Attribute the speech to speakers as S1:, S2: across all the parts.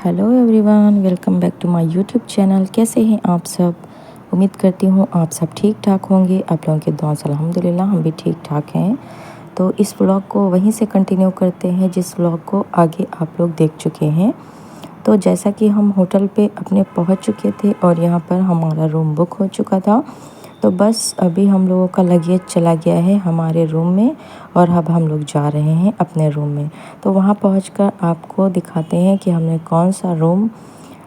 S1: Hello everyone, welcome back to my YouTube channel. कैसे हैं आप सब? उम्मीद करती हूँ आप सब ठीक ठाक होंगे। आप लोगों की दुआ से अल्हम्दुलिल्लाह हम भी ठीक ठाक हैं। तो इस व्लॉग को वहीं से कंटिन्यू करते हैं जिस व्लॉग को आगे आप लोग देख चुके हैं। तो जैसा कि हम होटल पे अपने पहुंच चुके थे और यहाँ पर हमारा रूम बुक हो चुका था, तो बस अभी हम लोगों का लगेज चला गया है हमारे रूम में और अब हम लोग जा रहे हैं अपने रूम में। तो वहाँ पहुंचकर आपको दिखाते हैं कि हमने कौन सा रूम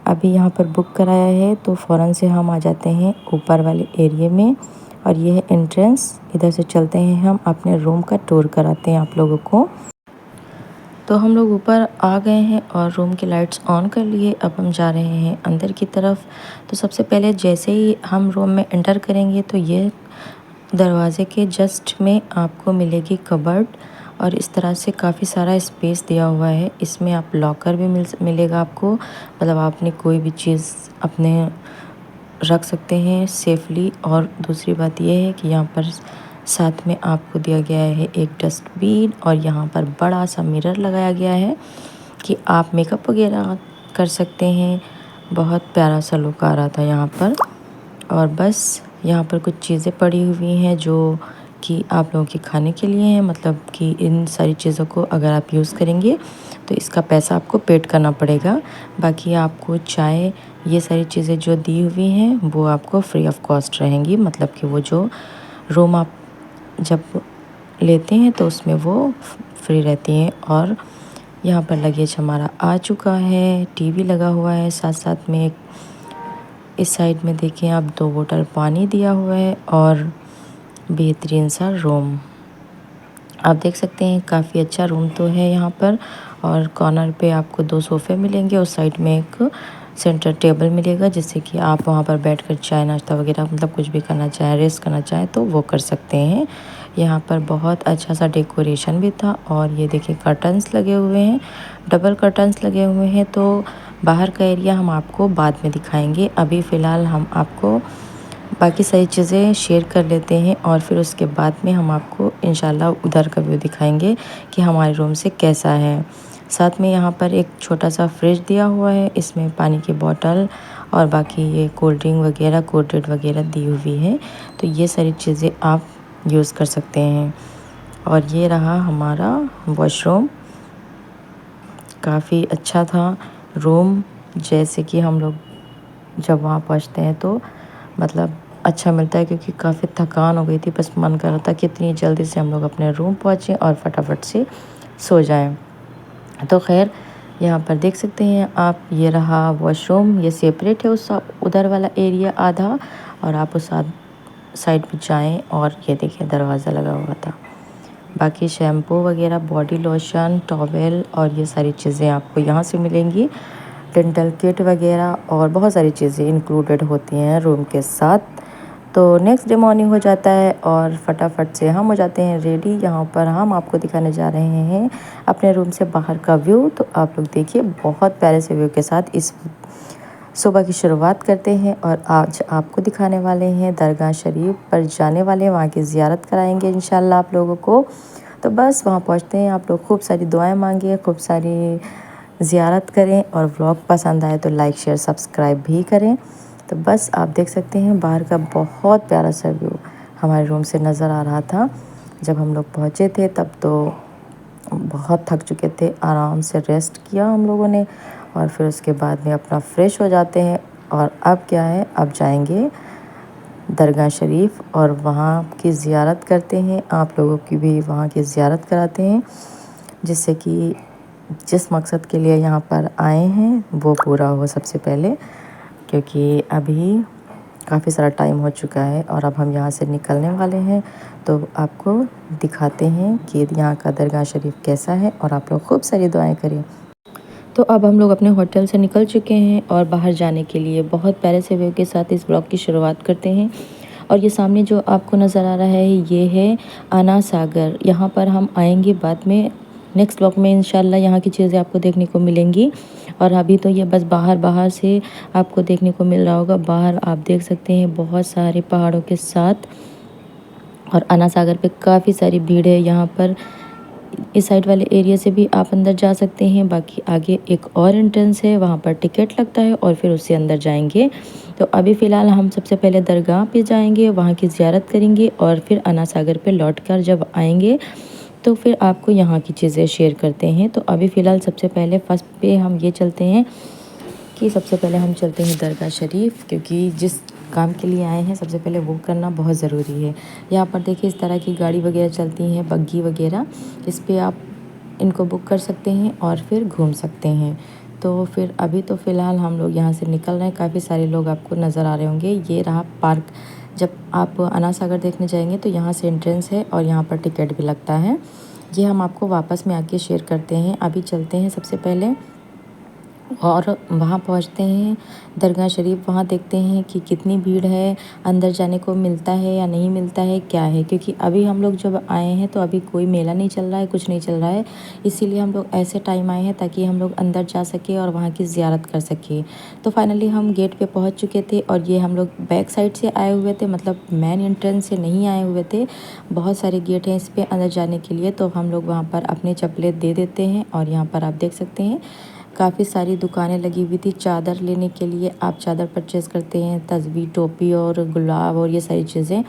S1: अभी यहाँ पर बुक कराया है। तो फ़ौरन से हम आ जाते हैं ऊपर वाले एरिया में और ये है एंट्रेंस। इधर से चलते हैं, हम अपने रूम का टूर कराते हैं आप लोगों को। तो हम लोग ऊपर आ गए हैं और रूम की लाइट्स ऑन कर लिए। अब हम जा रहे हैं अंदर की तरफ। तो सबसे पहले जैसे ही हम रूम में एंटर करेंगे तो ये दरवाज़े के जस्ट में आपको मिलेगी कबर्ड और इस तरह से काफ़ी सारा स्पेस दिया हुआ है। इसमें आप लॉकर भी मिलेगा आपको, मतलब आपने कोई भी चीज़ अपने रख सकते हैं सेफली। और दूसरी बात यह है कि यहाँ पर साथ में आपको दिया गया है एक डस्टबिन और यहाँ पर बड़ा सा मिरर लगाया गया है कि आप मेकअप वगैरह कर सकते हैं। बहुत प्यारा सा लुक आ रहा था यहाँ पर। और बस यहाँ पर कुछ चीज़ें पड़ी हुई हैं जो कि आप लोगों के खाने के लिए हैं, मतलब कि इन सारी चीज़ों को अगर आप यूज़ करेंगे तो इसका पैसा आपको पेड करना पड़ेगा। बाकी आपको चाय, ये सारी चीज़ें जो दी हुई हैं वो आपको फ्री ऑफ कॉस्ट रहेंगी, मतलब कि वो जो रूम आप जब लेते हैं तो उसमें वो फ्री रहती हैं। और यहाँ पर लगेज हमारा आ चुका है, टीवी लगा हुआ है साथ साथ में। इस साइड में देखिए आप 2 बोतल पानी दिया हुआ है और बेहतरीन सा रूम आप देख सकते हैं। काफ़ी अच्छा रूम तो है यहाँ पर। और कॉर्नर पे आपको 2 सोफ़े मिलेंगे, उस साइड में एक सेंटर टेबल मिलेगा जिससे कि आप वहाँ पर बैठकर चाय नाश्ता वगैरह, मतलब कुछ भी करना चाहें, रेस्ट करना चाहें तो वो कर सकते हैं। यहाँ पर बहुत अच्छा सा डेकोरेशन भी था। और ये देखिए कर्टन्स लगे हुए हैं, डबल कर्टन्स लगे हुए हैं। तो बाहर का एरिया हम आपको बाद में दिखाएंगे। अभी फ़िलहाल हम आपको बाकी सारी चीज़ें शेयर कर लेते हैं और फिर उसके बाद में हम आपको इंशाल्लाह उधर का व्यू दिखाएंगे कि हमारे रूम से कैसा है। साथ में यहाँ पर एक छोटा सा फ्रिज दिया हुआ है, इसमें पानी की बोतल और बाकी ये कोल्ड ड्रिंक वगैरह, कोल्ड वगैरह दी हुई है। तो ये सारी चीज़ें आप यूज़ कर सकते हैं। और ये रहा हमारा वॉशरूम, काफ़ी अच्छा था रूम। जैसे कि हम लोग जब वहाँ पहुँचते हैं तो मतलब अच्छा मिलता है, क्योंकि काफ़ी थकान हो गई थी। बस मन कर रहा था कि इतनी जल्दी से हम लोग अपने रूम पहुँचें और फटाफट से सो जाएं। तो खैर यहाँ पर देख सकते हैं आप, ये रहा वॉशरूम। ये सेपरेट है उस उधर वाला एरिया आधा, और आप उस साइड में जाएं और ये देखिए दरवाज़ा लगा हुआ था। बाकी शैम्पू वगैरह, बॉडी लोशन, टॉवेल और ये सारी चीज़ें आपको यहाँ से मिलेंगी। डेंटल किट वगैरह और बहुत सारी चीज़ें इंक्लूडेड होती हैं रूम के साथ। तो नेक्स्ट डे मॉर्निंग हो जाता है और फटाफट से हम हो जाते हैं रेडी। यहाँ पर हम आपको दिखाने जा रहे हैं अपने रूम से बाहर का व्यू। तो आप लोग देखिए, बहुत प्यारे से व्यू के साथ इस सुबह की शुरुआत करते हैं। और आज आपको दिखाने वाले हैं दरगाह शरीफ पर जाने वाले हैं, वहाँ की ज़ियारत कराएंगे इंशाल्लाह आप लोगों को। तो बस वहाँ पहुँचते हैं, आप लोग खूब सारी दुआएं मांगिए, खूब सारी ज़ियारत करें और व्लॉग पसंद आए तो लाइक शेयर सब्सक्राइब भी करें। तो बस आप देख सकते हैं बाहर का बहुत प्यारा सा व्यू हमारे रूम से नज़र आ रहा था। जब हम लोग पहुँचे थे तब तो बहुत थक चुके थे, आराम से रेस्ट किया हम लोगों ने और फिर उसके बाद में अपना फ्रेश हो जाते हैं। और अब क्या है, अब जाएंगे दरगाह शरीफ और वहाँ की ज़ियारत करते हैं। आप लोगों की भी वहाँ की ज़ियारत कराते हैं, जिससे कि जिस मकसद के लिए यहाँ पर आए हैं वो पूरा हो सबसे पहले, क्योंकि अभी काफ़ी सारा टाइम हो चुका है और अब हम यहाँ से निकलने वाले हैं। तो आपको दिखाते हैं कि यहाँ का दरगाह शरीफ कैसा है और आप लोग खूब सारी दुआएं करें। तो अब हम लोग अपने होटल से निकल चुके हैं और बाहर जाने के लिए बहुत प्यारे से व्यू के साथ इस ब्लॉग की शुरुआत करते हैं। और ये सामने जो आपको नज़र आ रहा है ये है आना सागर। यहाँ पर हम आएंगे बाद में, नेक्स्ट ब्लॉग में इंशाल्लाह यहाँ की चीज़ें आपको देखने को मिलेंगी। और अभी तो ये बस बाहर से आपको देखने को मिल रहा होगा। बाहर आप देख सकते हैं बहुत सारे पहाड़ों के साथ, और आना सागर पे काफ़ी सारी भीड़ है। यहाँ पर इस साइड वाले एरिया से भी आप अंदर जा सकते हैं। बाकी आगे एक और एंट्रेंस है, वहाँ पर टिकट लगता है और फिर उससे अंदर जाएंगे। तो अभी फ़िलहाल हम सबसे पहले दरगाह पे जाएंगे, वहाँ की ज़ियारत करेंगे और फिर अना सागर पे लौटकर जब आएंगे तो फिर आपको यहाँ की चीज़ें शेयर करते हैं। तो अभी फ़िलहाल सबसे पहले फर्स्ट पे हम ये चलते हैं कि सबसे पहले हम चलते हैं दरगाह शरीफ, क्योंकि जिस काम के लिए आए हैं सबसे पहले वो करना बहुत ज़रूरी है। यहाँ पर देखिए इस तरह की गाड़ी वगैरह चलती हैं, बग्गी वगैरह, इस पे आप इनको बुक कर सकते हैं और फिर घूम सकते हैं। तो फिर अभी तो फ़िलहाल हम लोग यहाँ से निकल रहे हैं। काफ़ी सारे लोग आपको नज़र आ रहे होंगे। ये रहा पार्क। जब आप अना सागर देखने जाएंगे तो यहाँ से एंट्रेंस है और यहाँ पर टिकट भी लगता है। ये हम आपको वापस में आके शेयर करते हैं। अभी चलते हैं सबसे पहले और वहाँ पहुँचते हैं दरगाह शरीफ। वहाँ देखते हैं कि कितनी भीड़ है, अंदर जाने को मिलता है या नहीं मिलता है, क्या है, क्योंकि अभी हम लोग जब आए हैं तो अभी कोई मेला नहीं चल रहा है, कुछ नहीं चल रहा है। इसीलिए हम लोग ऐसे टाइम आए हैं ताकि हम लोग अंदर जा सके और वहाँ की ज़ियारत कर सके। तो फाइनली हम गेट पे पहुँच चुके थे और ये हम लोग बैक साइड से आए हुए थे, मतलब मेन एंट्रेंस से नहीं आए हुए थे। बहुत सारे गेट हैं इस पर अंदर जाने के लिए, तो हम लोग वहाँ पर अपने चप्पलें दे देते हैं। और यहाँ पर आप देख सकते हैं काफ़ी सारी दुकानें लगी हुई थी चादर लेने के लिए। आप चादर परचेज़ करते हैं, तस्बीह, टोपी और गुलाब और ये सारी चीज़ें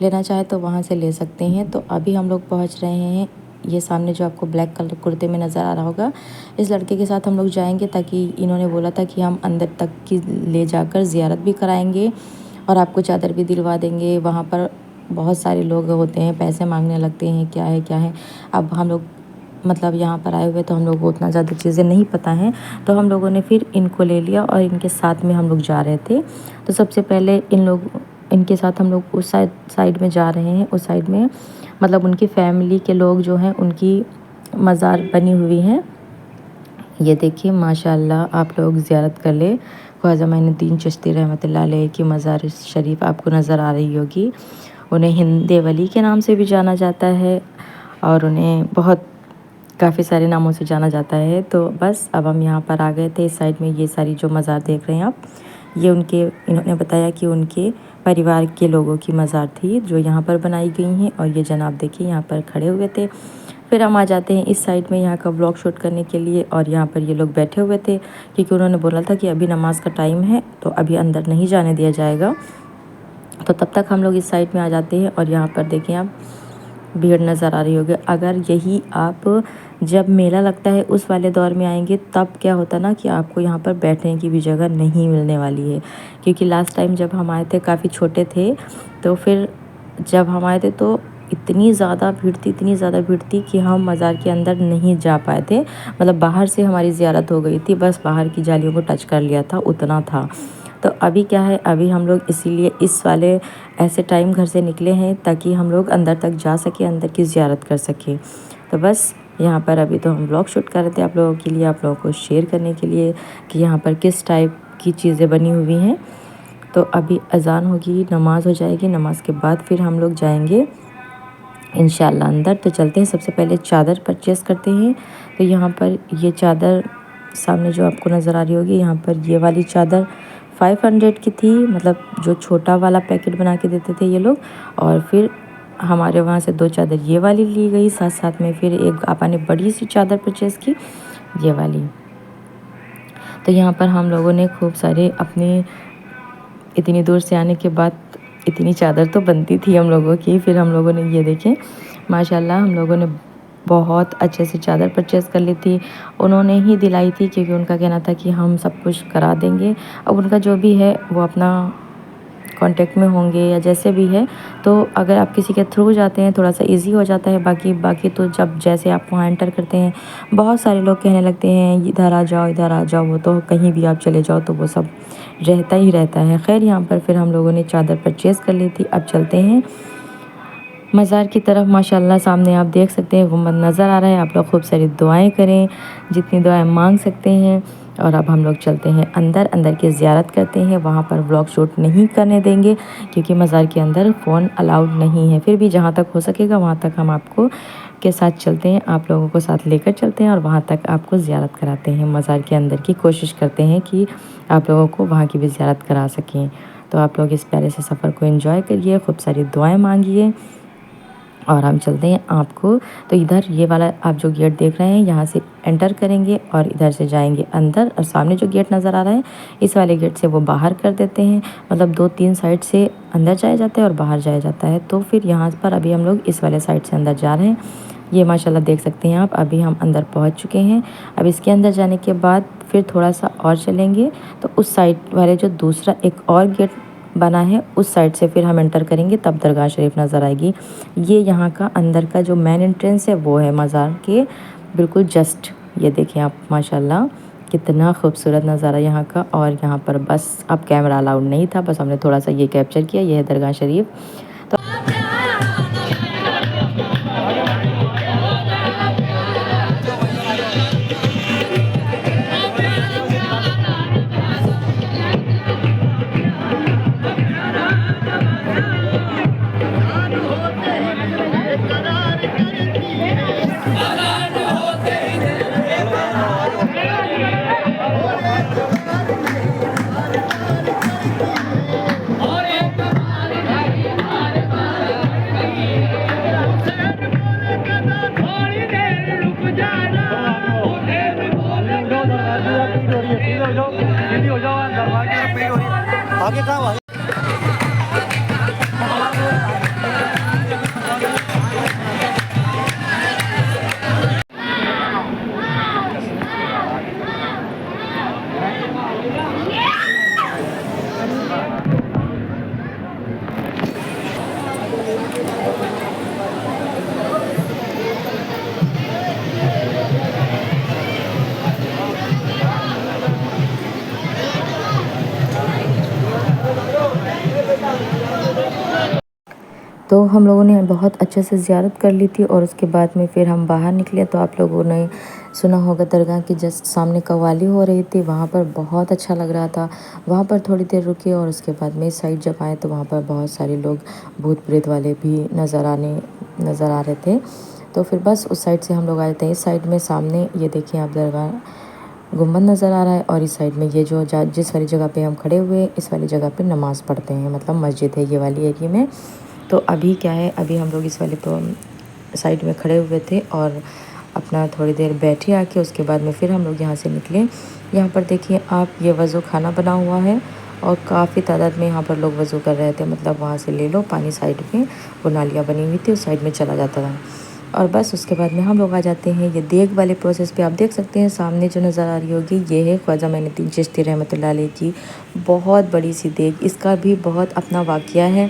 S1: लेना चाहे तो वहाँ से ले सकते हैं। तो अभी हम लोग पहुँच रहे हैं। ये सामने जो आपको ब्लैक कलर कुर्ते में नज़र आ रहा होगा, इस लड़के के साथ हम लोग जाएंगे, ताकि इन्होंने बोला था कि हम अंदर तक की ले जाकर ज़ियारत भी कराएंगे और आपको चादर भी दिलवा देंगे। वहाँ पर बहुत सारे लोग होते हैं, पैसे मांगने लगते हैं, क्या है क्या है। अब हम लोग मतलब यहाँ पर आए हुए तो हम लोग को उतना ज़्यादा चीज़ें नहीं पता हैं, तो हम लोगों ने फिर इनको ले लिया और इनके साथ में हम लोग जा रहे थे। तो सबसे पहले इनके साथ हम लोग उस साइड में जा रहे हैं। उस साइड में मतलब उनकी फैमिली के लोग जो हैं उनकी मज़ार बनी हुई हैं। ये देखिए माशाल्लाह, आप लोग ज़ियारत कर ले। ख्वाजा मोइनुद्दीन चिश्ती रहमतुल्लाह अलैह की मज़ार शरीफ आपको नज़र आ रही होगी। उन्हें हिंदे वली के नाम से भी जाना जाता है और उन्हें बहुत काफ़ी सारे नामों से जाना जाता है। तो बस अब हम यहाँ पर आ गए थे। इस साइड में ये सारी जो मज़ार देख रहे हैं आप, ये इन्होंने बताया कि उनके परिवार के लोगों की मज़ार थी जो यहाँ पर बनाई गई हैं। और ये जनाब देखिए यहाँ पर खड़े हुए थे। फिर हम आ जाते हैं इस साइड में यहाँ का व्लॉग शूट करने के लिए, और यहाँ पर ये लोग बैठे हुए थे क्योंकि उन्होंने बोला था कि अभी नमाज का टाइम है तो अभी अंदर नहीं जाने दिया जाएगा। तो तब तक हम लोग इस साइड में आ जाते हैं और यहाँ पर देखें आप भीड़ नज़र आ रही होगी। अगर यही आप जब मेला लगता है उस वाले दौर में आएंगे तब क्या होता ना कि आपको यहाँ पर बैठने की भी जगह नहीं मिलने वाली है, क्योंकि लास्ट टाइम जब हम आए थे काफ़ी छोटे थे, तो फिर जब हम आए थे तो इतनी ज़्यादा भीड़ थी कि हम मज़ार के अंदर नहीं जा पाए थे। मतलब बाहर से हमारी ज़ियारत हो गई थी, बस बाहर की जालियों को टच कर लिया था, उतना था। तो अभी क्या है, अभी हम लोग इसीलिए इस वाले ऐसे टाइम घर से निकले हैं ताकि हम लोग अंदर तक जा सके, अंदर की ज़ियारत कर सके। तो बस यहाँ पर अभी तो हम व्लॉग शूट कर रहे थे आप लोगों के लिए, आप लोगों को शेयर करने के लिए कि यहाँ पर किस टाइप की चीज़ें बनी हुई हैं। तो अभी अज़ान होगी, नमाज़ हो जाएगी, नमाज के बाद फिर हम लोग जाएंगे इंशाल्लाह अंदर। तो चलते हैं, सबसे पहले चादर परचेज़ करते हैं। तो यहाँ पर ये चादर सामने जो आपको नज़र आ रही होगी, यहाँ पर ये वाली चादर 500 की थी, मतलब जो छोटा वाला पैकेट बना के देते थे ये लोग। और फिर हमारे वहाँ से 2 चादर ये वाली ली गई, साथ साथ में फिर एक आपा ने बड़ी सी चादर परचेज़ की, ये वाली। तो यहाँ पर हम लोगों ने खूब सारे अपने इतनी दूर से आने के बाद इतनी चादर तो बनती थी हम लोगों की। फिर हम लोगों ने ये देखें माशाल्लाह, हम लोगों ने बहुत अच्छे से चादर परचेज़ कर ली थी। उन्होंने ही दिलाई थी क्योंकि उनका कहना था कि हम सब कुछ करा देंगे। अब उनका जो भी है वो अपना कांटेक्ट में होंगे या जैसे भी है, तो अगर आप किसी के थ्रू जाते हैं थोड़ा सा इजी हो जाता है। बाकी तो जब जैसे आप वहाँ एंटर करते हैं बहुत सारे लोग कहने लगते हैं इधर आ जाओ, इधर आ जाओ, वो तो कहीं भी आप चले जाओ तो वो सब रहता ही रहता है। खैर यहाँ पर फिर हम लोगों ने चादर परचेज़ कर ली थी। अब चलते हैं मज़ार की तरफ। माशाल्लाह सामने आप देख सकते हैं गुंबद नज़र आ रहा है। आप लोग खूब सारी दुआएं करें, जितनी दुआएं मांग सकते हैं। और अब हम लोग चलते हैं अंदर की ज़ियारत करते हैं। वहाँ पर व्लॉग शूट नहीं करने देंगे क्योंकि मज़ार के अंदर फ़ोन अलाउड नहीं है। फिर भी जहाँ तक हो सकेगा वहाँ तक हम आपको के साथ चलते हैं, आप लोगों को साथ लेकर चलते हैं और वहाँ तक आपको ज़ियारत कराते हैं। मज़ार के अंदर की कोशिश करते हैं कि आप लोगों को वहाँ की भी ज़ियारत करा सकें। तो आप लोग इस प्यारे से सफ़र को एंजॉय करिए, खूब सारी दुआएं मांगिए। और हम चलते हैं आपको। तो इधर ये वाला आप जो गेट देख रहे हैं यहाँ से एंटर करेंगे और इधर से जाएंगे अंदर, और सामने जो गेट नज़र आ रहा है इस वाले गेट से वो बाहर कर देते हैं। मतलब 2-3 साइड से अंदर जाया जाता है और बाहर जाया जाता है। तो फिर यहाँ पर अभी हम लोग इस वाले साइड से अंदर जा रहे हैं। ये माशाल्लाह देख सकते हैं आप, अभी हम अंदर पहुँच चुके हैं। अब इसके अंदर जाने के बाद फिर थोड़ा सा और चलेंगे तो उस साइड वाले जो दूसरा एक और गेट बना है उस साइड से फिर हम एंटर करेंगे, तब दरगाह शरीफ नज़र आएगी। ये यहाँ का अंदर का जो मेन एंट्रेंस है वो है मज़ार के बिल्कुल जस्ट। ये देखिए आप माशाल्लाह कितना खूबसूरत नज़ारा यहाँ का। और यहाँ पर बस अब कैमरा अलाउड नहीं था, बस हमने थोड़ा सा ये कैप्चर किया। ये है दरगाह शरीफ। तो
S2: आगे कहाँ
S1: तो हम लोगों ने बहुत अच्छे से ज़ियारत कर ली थी और उसके बाद में फिर हम बाहर निकले। तो आप लोगों ने सुना होगा दरगाह के जस्ट सामने कव्वाली हो रही थी, वहाँ पर बहुत अच्छा लग रहा था। वहाँ पर थोड़ी देर रुके और उसके बाद में इस साइड जब आए तो वहाँ पर बहुत सारे लोग भूत प्रेत वाले भी नज़र आ रहे थे। तो फिर बस उस साइड से हम लोग आए थे। इस साइड में सामने ये देखिए आप दरगाह गुम्बद नज़र आ रहा है, और इस साइड में ये जो जिस वाली जगह पे हम खड़े हुए इस वाली जगह पे नमाज़ पढ़ते हैं, मतलब मस्जिद है ये वाली एरिया में। तो अभी क्या है, अभी हम लोग इस वाले साइड में खड़े हुए थे और अपना थोड़ी देर बैठे आके उसके बाद में फिर हम लोग यहाँ से निकले। यहाँ पर देखिए आप, ये वज़ू खाना बना हुआ है और काफ़ी तादाद में यहाँ पर लोग वज़ू कर रहे थे। मतलब वहाँ से ले लो पानी, साइड में वो नालियाँ बनी हुई थी उस साइड में चला जाता था। और बस उसके बाद में हम लोग आ जाते हैं ये देग वाले प्रोसेस पे। आप देख सकते हैं सामने जो नज़र आ रही होगी ये है ख्वाजा मोइनुद्दीन चिश्ती रहमतुल्लाह अलैह की बहुत बड़ी सी देग। इसका भी बहुत अपना वाक़या है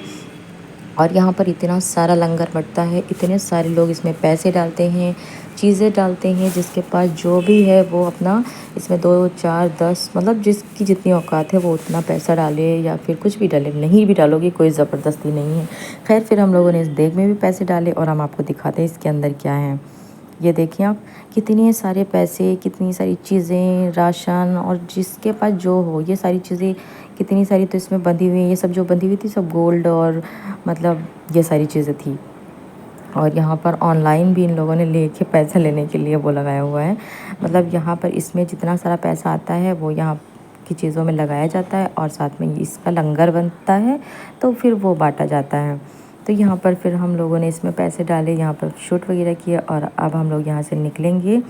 S1: और यहाँ पर इतना सारा लंगर बँटता है, इतने सारे लोग इसमें पैसे डालते हैं, चीज़ें डालते हैं। जिसके पास जो भी है वो अपना इसमें 2, 4, 10 मतलब जिसकी जितनी औकात है वो उतना पैसा डाले या फिर कुछ भी डाले। नहीं भी डालोगे कोई ज़बरदस्ती नहीं है। खैर फिर हम लोगों ने इस देग में भी पैसे डाले और हम आपको दिखाते हैं इसके अंदर क्या है। ये देखिए आप, कितने सारे पैसे, कितनी सारी चीज़ें, राशन और जिसके पास जो हो ये सारी चीज़ें कितनी सारी तो इसमें बंधी हुई हैं। ये सब जो बंधी हुई थी सब गोल्ड और मतलब ये सारी चीज़ें थी। और यहाँ पर ऑनलाइन भी इन लोगों ने लेके पैसा लेने के लिए वो लगाया हुआ है। मतलब यहाँ पर इसमें जितना सारा पैसा आता है वो यहाँ की चीज़ों में लगाया जाता है और साथ में इसका लंगर बनता है तो फिर वो बांटा जाता है। तो यहाँ पर फिर हम लोगों ने इसमें पैसे डाले, यहाँ पर शूट वगैरह किए और अब हम लोग यहाँ से निकलेंगे।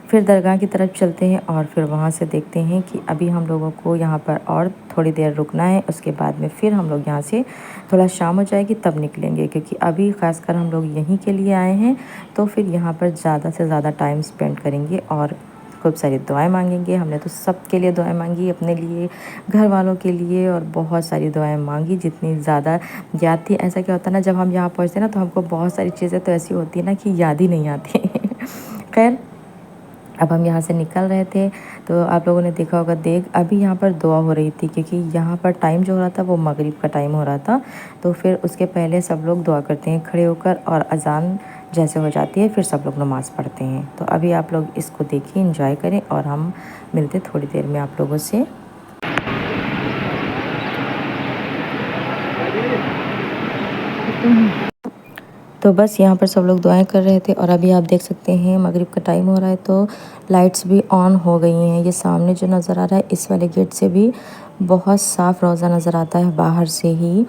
S1: फिर दरगाह की तरफ चलते हैं और फिर वहाँ से देखते हैं कि अभी हम लोगों को यहाँ पर और थोड़ी देर रुकना है। उसके बाद में फिर हम लोग यहाँ से थोड़ा शाम हो जाएगी तब निकलेंगे, क्योंकि अभी ख़ासकर हम लोग यहीं के लिए आए हैं। तो फिर यहाँ पर ज़्यादा से ज़्यादा टाइम स्पेंड करेंगे और खूब सारी दुआएं मांगेंगे। हमने तो सबके लिए दुआएं मांगी, अपने लिए, घर वालों के लिए, और बहुत सारी दुआएं मांगी जितनी ज़्यादा याद थी। ऐसा क्या होता है ना, जब हम यहाँ पहुँचते ना तो हमको बहुत सारी चीज़ें तो ऐसी होती है ना कि याद ही नहीं आती। खैर अब हम यहाँ से निकल रहे थे तो आप लोगों ने देखा होगा देख अभी यहाँ पर दुआ हो रही थी, क्योंकि यहाँ पर टाइम जो हो रहा था वो मगरिब का टाइम हो रहा था। तो फिर उसके पहले सब लोग दुआ करते हैं खड़े होकर, और अजान जैसे हो जाती है फिर सब लोग नमाज़ पढ़ते हैं। तो अभी आप लोग इसको देखिए, इंजॉय करें, और हम मिलते थोड़ी देर में आप लोगों से। तो बस यहाँ पर सब लोग दुआएं कर रहे थे और अभी आप देख सकते हैं मगरिब का टाइम हो रहा है तो लाइट्स भी ऑन हो गई हैं। ये सामने जो नज़र आ रहा है इस वाले गेट से भी बहुत साफ़ रोज़ा नज़र आता है बाहर से ही।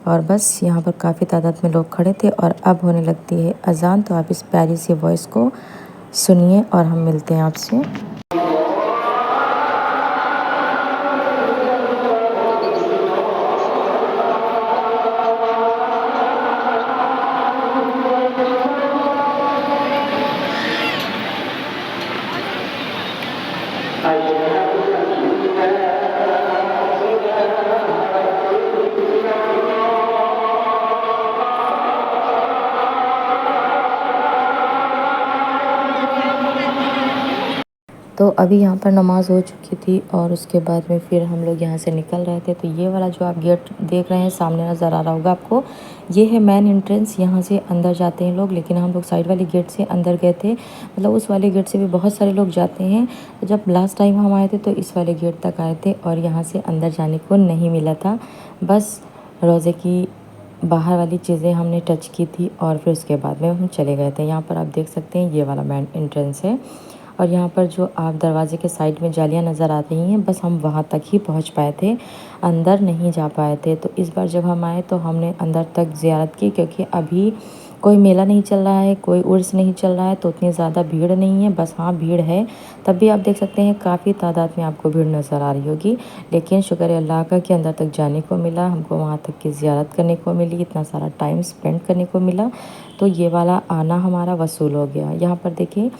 S1: और बस यहाँ पर काफ़ी तादाद में लोग खड़े थे और अब होने लगती है अज़ान। तो आप इस प्यारी सी वॉइस को सुनिए और हम मिलते हैं आपसे। तो अभी यहाँ पर नमाज़ हो चुकी थी और उसके बाद में फिर हम लोग यहाँ से निकल रहे थे। तो ये वाला जो आप गेट देख रहे हैं सामने नज़र आ रहा होगा आपको, ये है मेन एंट्रेंस। यहाँ से अंदर जाते हैं लोग, लेकिन हम लोग साइड वाले गेट से अंदर गए थे। मतलब उस वाले गेट से भी बहुत सारे लोग जाते हैं। तो जब लास्ट टाइम हम आए थे तो इस वाले गेट तक आए थे और यहाँ से अंदर जाने को नहीं मिला था। बस रोज़े की बाहर वाली चीज़ें हमने टच की थी और फिर उसके बाद में हम चले गए थे। यहाँ पर आप देख सकते हैं ये वाला मेन एंट्रेंस है और यहाँ पर जो आप दरवाजे के साइड में जालियाँ नज़र आ रही हैं, बस हम वहाँ तक ही पहुँच पाए थे, अंदर नहीं जा पाए थे। तो इस बार जब हम आए तो हमने अंदर तक ज़ियारत की, क्योंकि अभी कोई मेला नहीं चल रहा है, कोई उर्स नहीं चल रहा है, तो उतनी ज़्यादा भीड़ नहीं है। बस हाँ भीड़ है, तब भी आप देख सकते हैं काफ़ी तादाद में आपको भीड़ नज़र आ रही होगी। लेकिन शुक्र है अल्लाह का कि अंदर तक जाने को मिला, हमको वहाँ तक की ज़ियारत करने को मिली, इतना सारा टाइम स्पेंड करने को मिला। तो ये वाला आना हमारा वसूल हो गया। यहाँ पर देखिए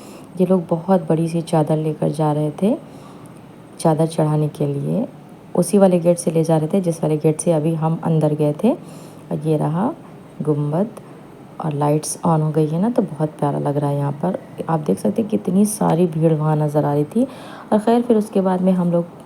S1: ये लोग बहुत बड़ी सी चादर लेकर जा रहे थे, चादर चढ़ाने के लिए उसी वाले गेट से ले जा रहे थे जिस वाले गेट से अभी हम अंदर गए थे। और ये रहा गुम्बद और लाइट्स ऑन हो गई है ना, तो बहुत प्यारा लग रहा है। यहाँ पर आप देख सकते हैं कितनी सारी भीड़ वहाँ नज़र आ रही थी। और ख़ैर फिर उसके बाद में हम लोग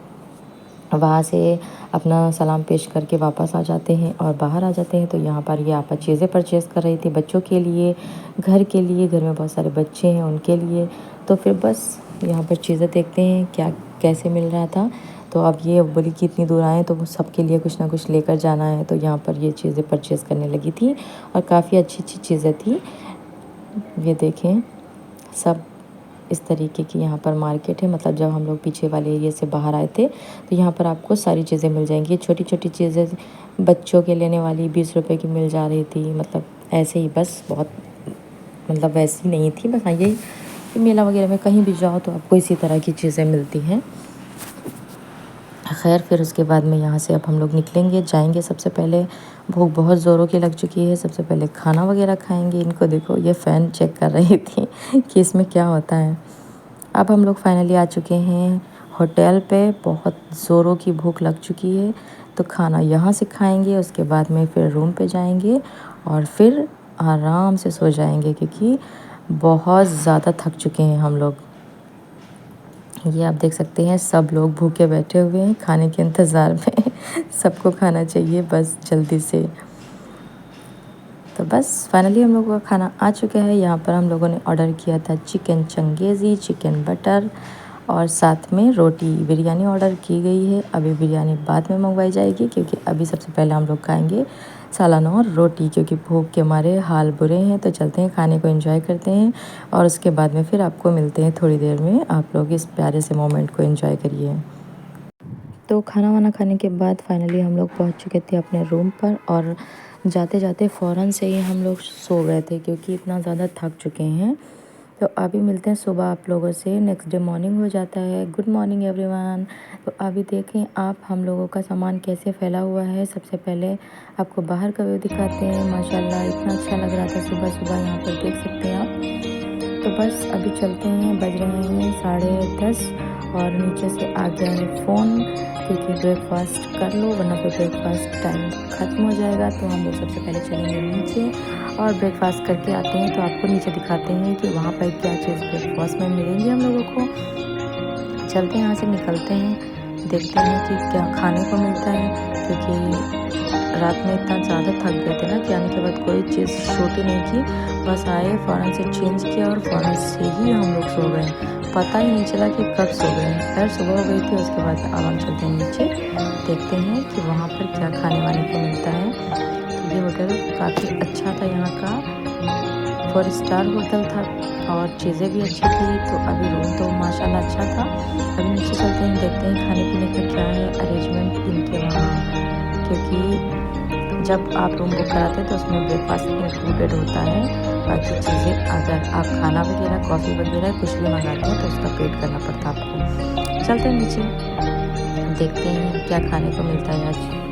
S1: वहाँ से अपना सलाम पेश करके वापस आ जाते हैं और बाहर आ जाते हैं। तो यहाँ पर ये आपा चीज़ें परचेज़ कर रही थी बच्चों के लिए, घर के लिए, घर में बहुत सारे बच्चे हैं उनके लिए। तो फिर बस यहाँ पर चीज़ें देखते हैं क्या कैसे मिल रहा था। तो अब ये बोली कि इतनी दूर आए तो सबके लिए कुछ ना कुछ लेकर जाना है। तो यहाँ पर ये चीज़ें परचेज़ करने लगी थी और काफ़ी अच्छी अच्छी चीज़ें थी। ये देखें सब इस तरीके की यहाँ पर मार्केट है। मतलब जब हम लोग पीछे वाले एरिया से बाहर आए थे तो यहाँ पर आपको सारी चीज़ें मिल जाएंगी। छोटी छोटी चीज़ें बच्चों के लेने वाली 20 रुपए की मिल जा रही थी। मतलब ऐसे ही बस बहुत मतलब वैसी नहीं थी, बस हाँ यही मेला वगैरह में कहीं भी जाओ तो आपको इसी तरह की चीज़ें मिलती हैं। खैर फिर उसके बाद में यहाँ से अब हम लोग निकलेंगे, जाएंगे। सबसे पहले भूख बहुत ज़ोरों की लग चुकी है, सबसे पहले खाना वगैरह खाएंगे। इनको देखो ये फ़ैन चेक कर रही थी कि इसमें क्या होता है। अब हम लोग फाइनली आ चुके हैं होटल पे, बहुत ज़ोरों की भूख लग चुकी है। तो खाना यहाँ से खाएंगे, उसके बाद में फिर रूम पे जाएंगे और फिर आराम से सो जाएंगे, क्योंकि बहुत ज़्यादा थक चुके हैं हम लोग। ये आप देख सकते हैं सब लोग भूखे बैठे हुए हैं खाने के इंतज़ार में सबको खाना चाहिए बस जल्दी से। तो बस फाइनली हम लोगों का खाना आ चुका है। यहाँ पर हम लोगों ने ऑर्डर किया था चिकन चंगेज़ी, चिकन बटर और साथ में रोटी, बिरयानी ऑर्डर की गई है। अभी बिरयानी बाद में मंगवाई जाएगी, क्योंकि अभी सबसे पहले हम लोग खाएंगे सालन और रोटी, क्योंकि भूख के मारे हाल बुरे हैं। तो चलते हैं खाने को एंजॉय करते हैं और उसके बाद में फिर आपको मिलते हैं थोड़ी देर में। आप लोग इस प्यारे से मोमेंट को एंजॉय करिए। तो खाना वाना खाने के बाद फाइनली हम लोग पहुंच चुके थे अपने रूम पर और जाते जाते फ़ौरन से ही हम लोग सो गए थे, क्योंकि इतना ज़्यादा थक चुके हैं। तो अभी मिलते हैं सुबह आप लोगों से। नेक्स्ट डे मॉर्निंग हो जाता है। Good morning everyone. तो अभी देखें आप हम लोगों का सामान कैसे फैला हुआ है। सबसे पहले आपको बाहर का व्यू दिखाते हैं। माशाल्लाह इतना अच्छा लग रहा था सुबह सुबह, यहाँ पर देख सकते हैं आप। तो बस अभी चलते हैं, बज रहे हैं 10:30 और नीचे से आ गया है फ़ोन, क्योंकि ब्रेकफास्ट कर लो वरना फिर ब्रेकफास्ट टाइम ख़त्म हो जाएगा। तो हम लोग सबसे पहले चलेंगे नीचे और ब्रेकफास्ट करके आते हैं। तो आपको नीचे दिखाते हैं कि वहाँ पर क्या चीज़ ब्रेकफास्ट में मिलेंगी हम लोगों को। चलते हैं यहाँ से, निकलते हैं, देखते हैं कि क्या खाने को मिलता है, क्योंकि रात में इतना ज़्यादा थक गए थे ना कि आने के बाद कोई चीज़ शूट ही नहीं की। बस आए फ़ौरन से चेंज किया और फ़ौरन से ही हम लोग सो गए, पता ही नहीं चला कि कब सो गए। खैर सुबह हो गई थी। उसके बाद अब हम चलते हैं नीचे, देखते हैं कि वहाँ पर क्या खाने वाने को मिलता है। तो ये होटल काफ़ी अच्छा था, यहाँ का 4 स्टार होटल था और चीज़ें भी अच्छी थी। तो अभी रूम तो माशाल्लाह अच्छा था। अभी नीचे चलते हैं, देखते हैं खाने पीने का क्या है अरेंजमेंट इनके वहाँ, क्योंकि जब आप रूम बुक कराते हैं तो उसमें ब्रेकफास्ट इंक्लूडेड होता है। बाकी चीज़ें अगर आप खाना वगैरह, कॉफ़ी वगैरह कुछ भी मंगाते हैं तो उसका पेड करना पड़ता है आपको। चलते हैं नीचे, देखते हैं क्या खाने को मिलता है आज।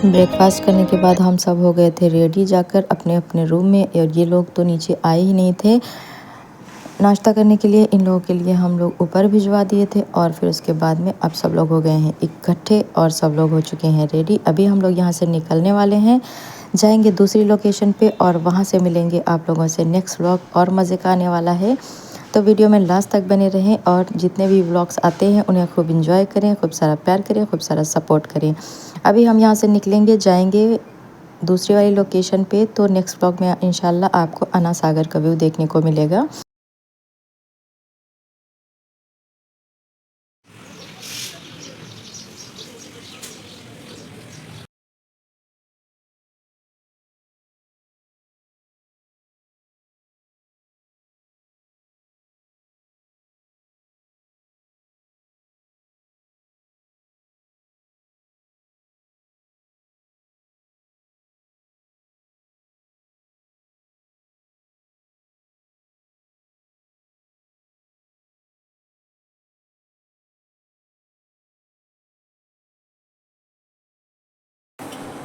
S1: ब्रेकफास्ट करने के बाद हम सब हो गए थे रेडी जाकर अपने अपने रूम में, और ये लोग तो नीचे आए ही नहीं थे नाश्ता करने के लिए। इन लोगों के लिए हम लोग ऊपर भिजवा दिए थे, और फिर उसके बाद में अब सब लोग हो गए हैं इकट्ठे और सब लोग हो चुके हैं रेडी। अभी हम लोग यहाँ से निकलने वाले हैं, जाएंगे दूसरी लोकेशन पे, और वहाँ से मिलेंगे आप लोगों से नेक्स्ट व्लॉग और मज़े का आने वाला है। तो वीडियो में लास्ट तक बने रहें, और जितने भी व्लॉग्स आते हैं उन्हें खूब इंजॉय करें, खूब सारा प्यार करें, खूब सारा सपोर्ट करें। अभी हम यहाँ से निकलेंगे, जाएंगे दूसरी वाली लोकेशन पे। तो नेक्स्ट व्लॉग में इंशाल्लाह आपको अन्ना सागर का व्यू देखने को मिलेगा।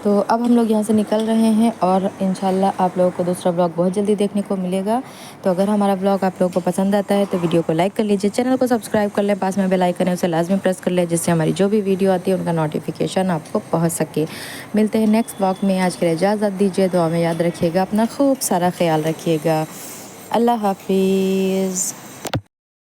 S1: तो अब हम लोग यहाँ से निकल रहे हैं और इंशाल्लाह आप लोगों को दूसरा ब्लॉग बहुत जल्दी देखने को मिलेगा। तो अगर हमारा ब्लॉग आप लोगों को पसंद आता है तो वीडियो को लाइक कर लीजिए, चैनल को सब्सक्राइब कर लें, पास में बेल आइकन है उसे लाजमी प्रेस कर लें, जिससे हमारी जो भी वीडियो आती है उनका नोटिफिकेशन आपको पहुँच सके। मिलते हैं नेक्स्ट ब्लॉग में। आज के लिए इजाज़त दीजिए, दुआ में याद रखिएगा, अपना खूब सारा ख्याल रखिएगा। अल्लाह हाफिज़।